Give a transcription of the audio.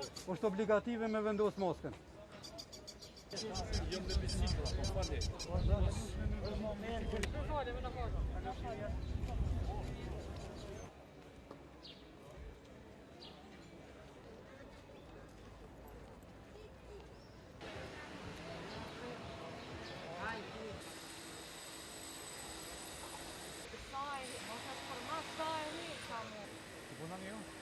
është obligative me vendos maskën. Jo me bisikla, po fali. Sai, ma sa formar sai lì, Buon anno.